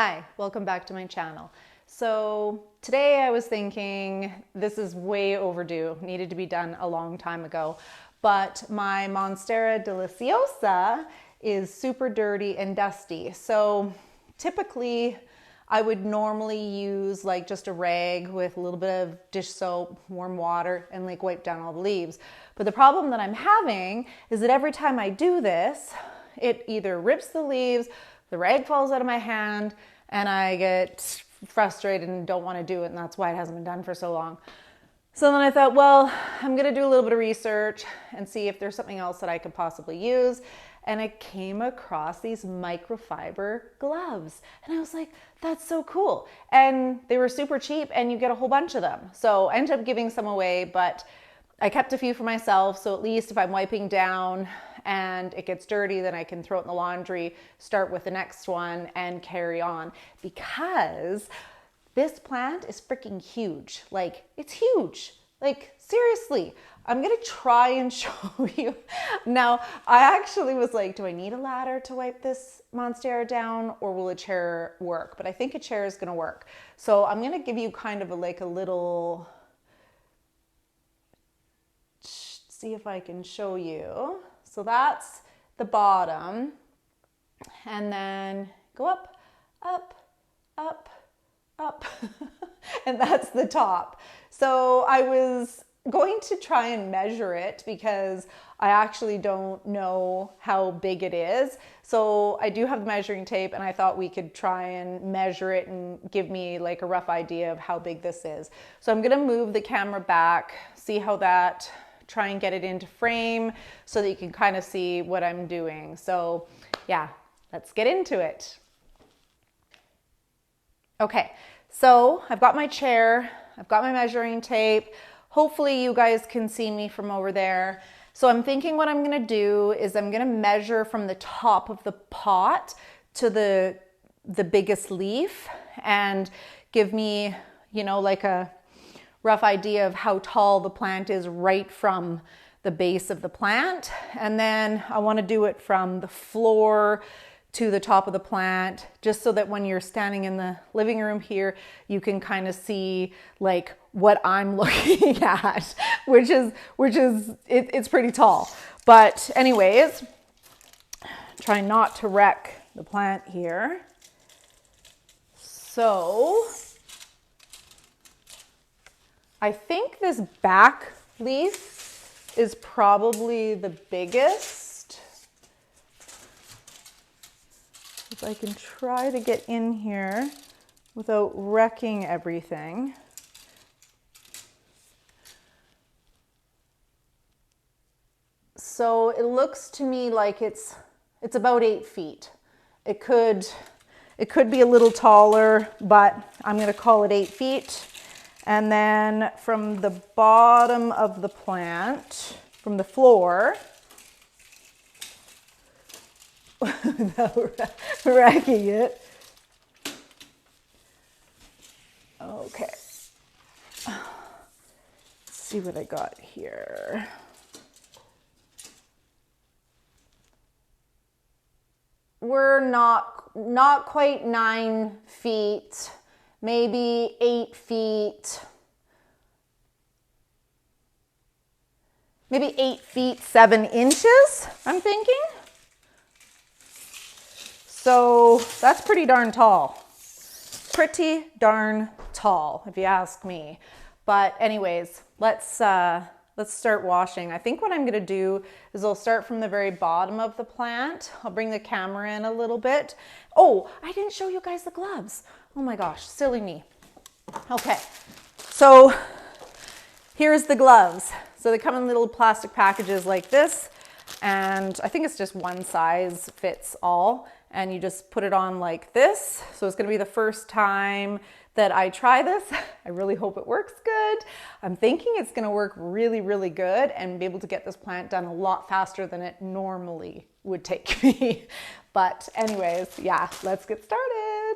Hi, welcome back to my channel. So today I was thinking this is way overdue, needed to be done a long time ago, but my Monstera Deliciosa is super dirty and dusty. So typically I would normally use like just a rag with a little bit of dish soap, warm water, and like wipe down all the leaves. But the problem that I'm having is that every time I do this, it either rips the leaves, the rag falls out of my hand, and I get frustrated and don't want to do it, and that's why it hasn't been done for so long. So then I thought, well, I'm going to do a little bit of research and see if there's something else that I could possibly use. And I came across these microfiber gloves. And I was like, that's so cool. And they were super cheap and you get a whole bunch of them. So I ended up giving some away, but I kept a few for myself. So at least if I'm wiping down and it gets dirty, then I can throw it in the laundry, start with the next one and carry on. Because this plant is freaking huge. Like, it's huge. Like, seriously, I'm gonna try and show you. Now, I actually was like, do I need a ladder to wipe this Monstera down, or will a chair work? But I think a chair is gonna work. So I'm gonna give you kind of like a little, see if I can show you. So that's the bottom, and then go up, up, up, up, and that's the top. So I was going to try and measure it because I actually don't know how big it is. So I do have the measuring tape, and I thought we could try and measure it and give me like a rough idea of how big this is. So I'm gonna move the camera back, see how that, try and get it into frame so that you can kind of see what I'm doing. So yeah, let's get into it. Okay, so I've got my chair, I've got my measuring tape. Hopefully you guys can see me from over there. So I'm thinking what I'm gonna do is I'm gonna measure from the top of the pot to the biggest leaf and give me, you know, like a rough idea of how tall the plant is right from the base of the plant. And then I want to do it from the floor to the top of the plant, just so that when you're standing in the living room here, you can kind of see like what I'm looking at, which is it's pretty tall. But anyways, try not to wreck the plant here. So I think this back leaf is probably the biggest. If I can try to get in here without wrecking everything. So it looks to me like it's about 8 feet. It could be a little taller, but I'm gonna call it 8 feet. And then from the bottom of the plant, from the floor, without wrecking it. Okay. Let's see what I got here. We're not quite 9 feet. Maybe 8 feet, maybe 8 feet, 7 inches, I'm thinking. So that's pretty darn tall. Pretty darn tall, if you ask me. But anyways, let's start washing. I think what I'm gonna do is I'll start from the very bottom of the plant. I'll bring the camera in a little bit. Oh, I didn't show you guys the gloves. Oh my gosh, silly me. Okay, so here's the gloves. So they come in little plastic packages like this, and I think it's just one size fits all, and you just put it on like this. So it's gonna be the first time that I try this. I really hope it works good. I'm thinking it's gonna work really, really good and be able to get this plant done a lot faster than it normally would take me. But anyways, yeah, let's get started.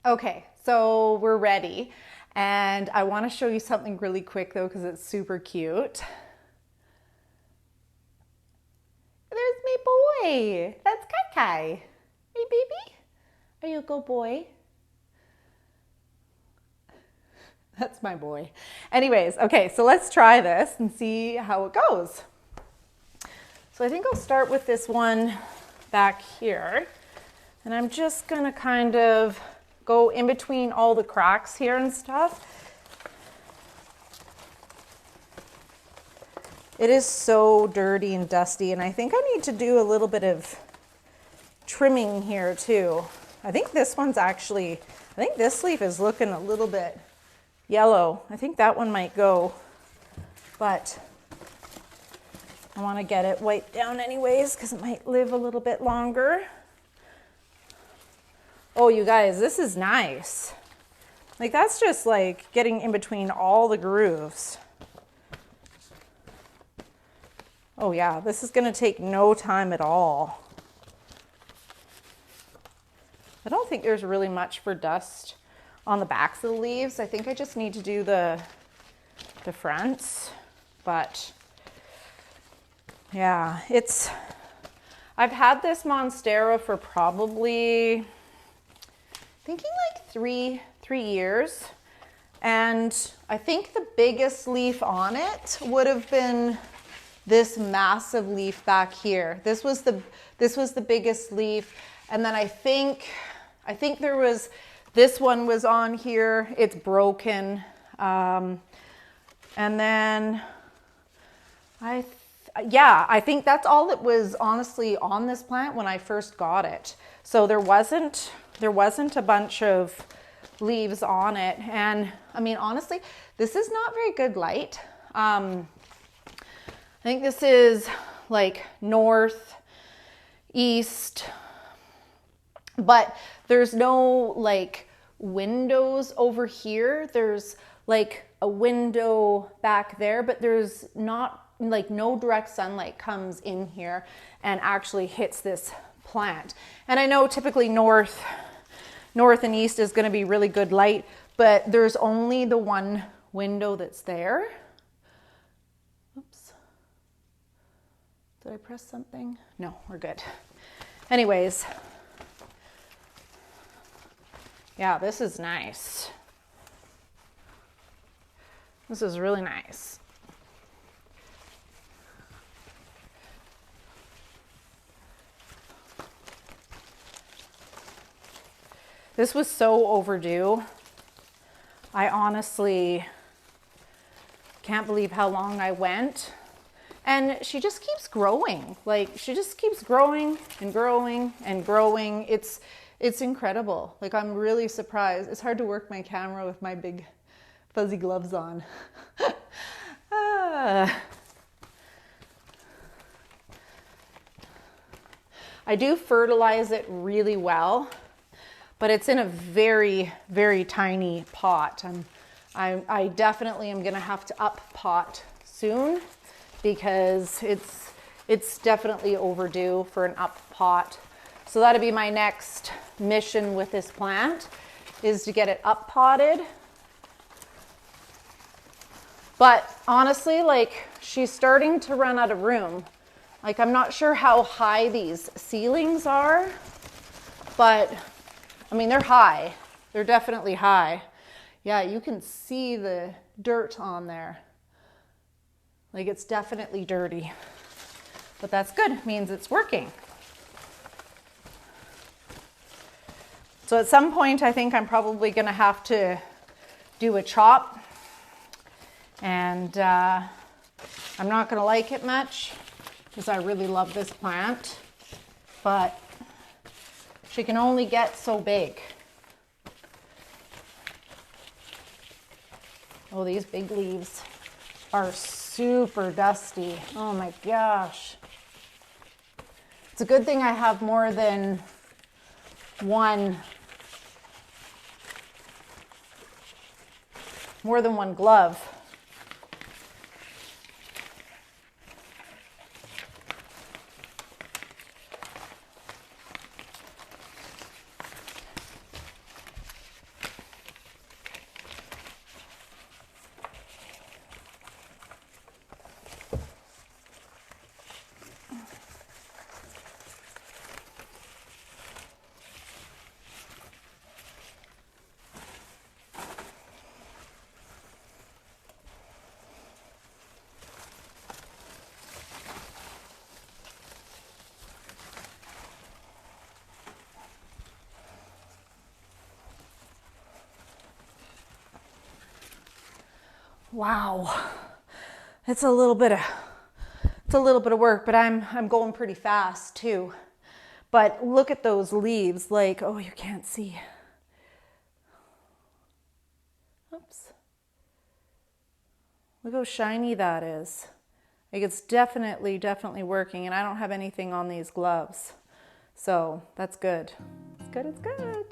Okay, so we're ready. And I wanna show you something really quick though, because it's super cute. There's my boy. That's Kai Kai. Hey, baby. Are you go, boy. That's my boy. Anyways, okay, so let's try this and see how it goes. So I think I'll start with this one back here. And I'm just gonna kind of go in between all the cracks here and stuff. It is so dirty and dusty, and I think I need to do a little bit of trimming here too. I think this one's actually, I think this leaf is looking a little bit yellow. I think that one might go, but I want to get it wiped down anyways because it might live a little bit longer. Oh, you guys, this is nice. Like, that's just like getting in between all the grooves. Oh yeah, this is going to take no time at all. I don't think there's really much for dust on the backs of the leaves. I think I just need to do the fronts, but yeah, I've had this Monstera for probably, thinking like three years. And I think the biggest leaf on it would have been this massive leaf back here. This was the biggest leaf. And then I think there was, this one was on here, it's broken. And then I think that's all that was honestly on this plant when I first got it. So there wasn't a bunch of leaves on it. And I mean, honestly, this is not very good light. I think this is like north, east, but there's no like windows over here. There's like a window back there, but there's not like no direct sunlight comes in here and actually hits this plant. And I know typically north and east is going to be really good light, but there's only the one window that's there. Oops. Did I press something? No, we're good. Anyways, yeah, this is nice. This is really nice. This was so overdue. I honestly can't believe how long I went. And she just keeps growing. Like, she just keeps growing and growing and growing. It's incredible. Like, I'm really surprised. It's hard to work my camera with my big fuzzy gloves on. I do fertilize it really well, but it's in a very, very tiny pot. I definitely am gonna have to up pot soon because it's definitely overdue for an up pot. So that'll be my next mission with this plant, is to get it up potted. But honestly, like, she's starting to run out of room. Like, I'm not sure how high these ceilings are, but I mean, they're high. They're definitely high. Yeah, you can see the dirt on there. Like, it's definitely dirty, but that's good. It means it's working. So at some point, I think I'm probably gonna have to do a chop, and I'm not gonna like it much because I really love this plant, but she can only get so big. Oh, these big leaves are super dusty. Oh my gosh. It's a good thing I have more than one glove. Wow. It's a little bit of work, but I'm going pretty fast too. But look at those leaves, like, oh, you can't see. Oops. Look how shiny that is. Like, it's definitely working, and I don't have anything on these gloves. So that's good. It's good, it's good.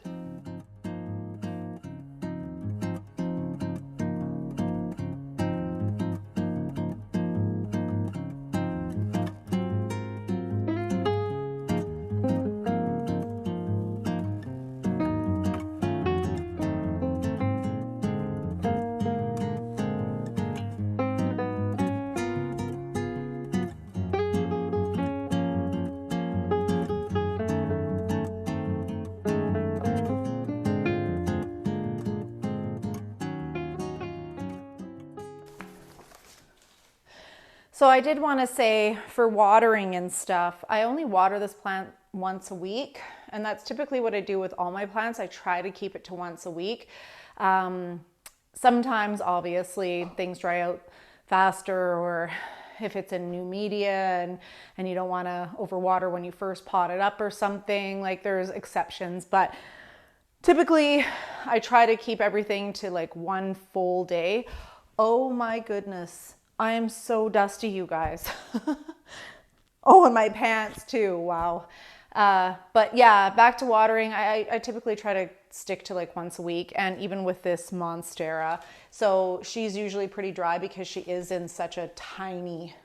So I did want to say, for watering and stuff, I only water this plant once a week, and that's typically what I do with all my plants. I try to keep it to once a week. Sometimes, obviously, things dry out faster, or if it's in new media and you don't want to overwater when you first pot it up or something, like, there's exceptions. But typically, I try to keep everything to like one full day. Oh my goodness. I am so dusty, you guys. Oh, and my pants too. Wow. But yeah, back to watering. I typically try to stick to like once a week, and even with this Monstera. So she's usually pretty dry because she is in such a tiny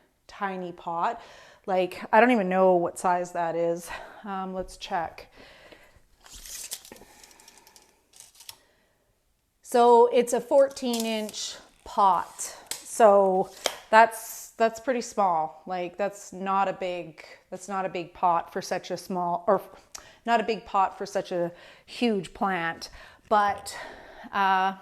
pot. Like, I don't even know what size that is. Let's check. So it's a 14-inch pot. So that's pretty small. Like, that's not a big pot for such a small, or not a big pot for such a huge plant. But I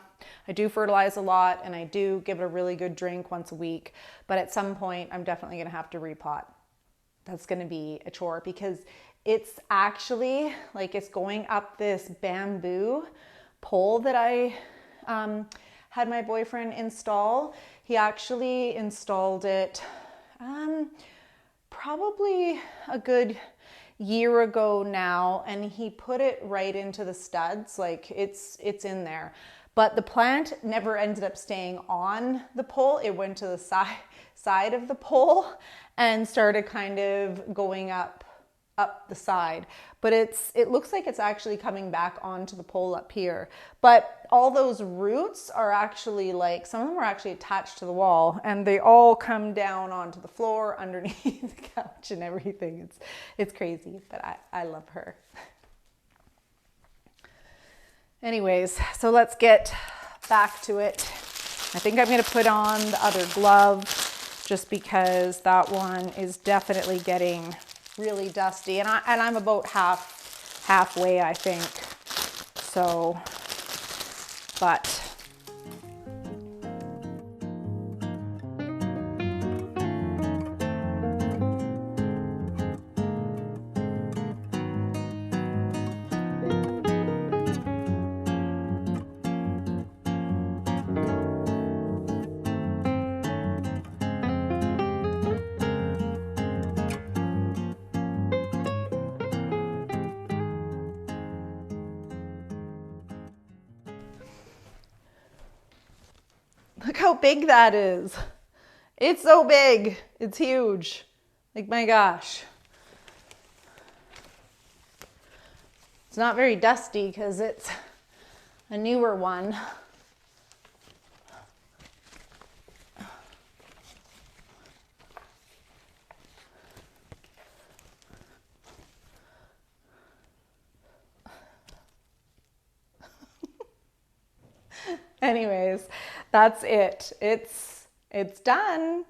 do fertilize a lot, and I do give it a really good drink once a week. But at some point, I'm definitely going to have to repot. That's going to be a chore, because it's actually like, it's going up this bamboo pole that I had my boyfriend install. He actually installed it probably a good year ago now, and he put it right into the studs. Like, it's in there. But the plant never ended up staying on the pole. It went to the side of the pole and started kind of going up the side. But it looks like it's actually coming back onto the pole up here. But all those roots are actually, like, some of them are actually attached to the wall, and they all come down onto the floor underneath the couch and everything. It's crazy, but I love her. Anyways, so let's get back to it. I think I'm going to put on the other glove, just because that one is definitely getting really dusty, and I'm about halfway, I think. So, but look how big that is. It's so big. It's huge. Like, my gosh. It's not very dusty because it's a newer one. Anyways, that's it. It's done.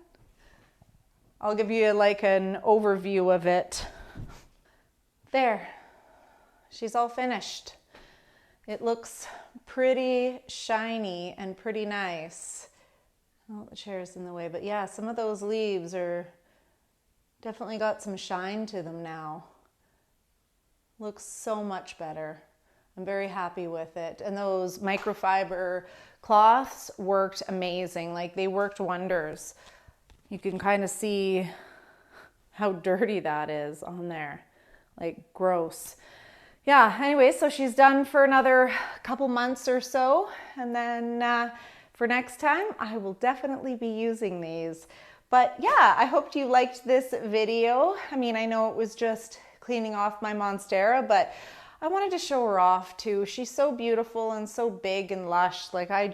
I'll give you like an overview of it. There. She's all finished. It looks pretty shiny and pretty nice. Oh, the chair's in the way, but yeah, some of those leaves are definitely got some shine to them now. Looks so much better. I'm very happy with it. And those microfiber cloths worked amazing. Like, they worked wonders. You can kind of see how dirty that is on there. Like, gross. Yeah, anyway, so she's done for another couple months or so. And then for next time, I will definitely be using these. But yeah, I hope you liked this video. I mean, I know it was just cleaning off my Monstera, but I wanted to show her off too. She's so beautiful and so big and lush. Like, I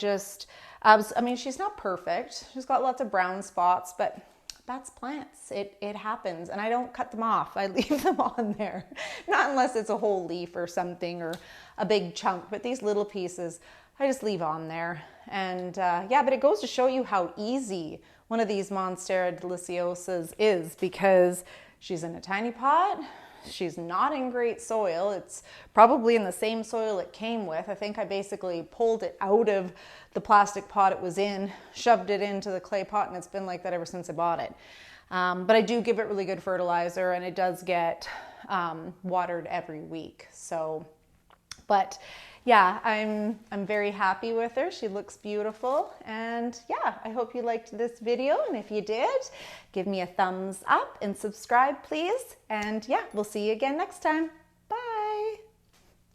mean, she's not perfect. She's got lots of brown spots, but that's plants. It happens. And I don't cut them off. I leave them on there. Not unless it's a whole leaf or something, or a big chunk, but these little pieces, I just leave on there. And yeah, but it goes to show you how easy one of these Monstera Deliciosas is, because she's in a tiny pot. She's not in great soil. It's probably in the same soil it came with. I think I basically pulled it out of the plastic pot it was in, shoved it into the clay pot, and it's been like that ever since I bought it. But I do give it really good fertilizer, and it does get watered every week. So, but yeah, I'm very happy with her. She looks beautiful. And yeah, I hope you liked this video. And if you did, give me a thumbs up and subscribe, please. And yeah, we'll see you again next time.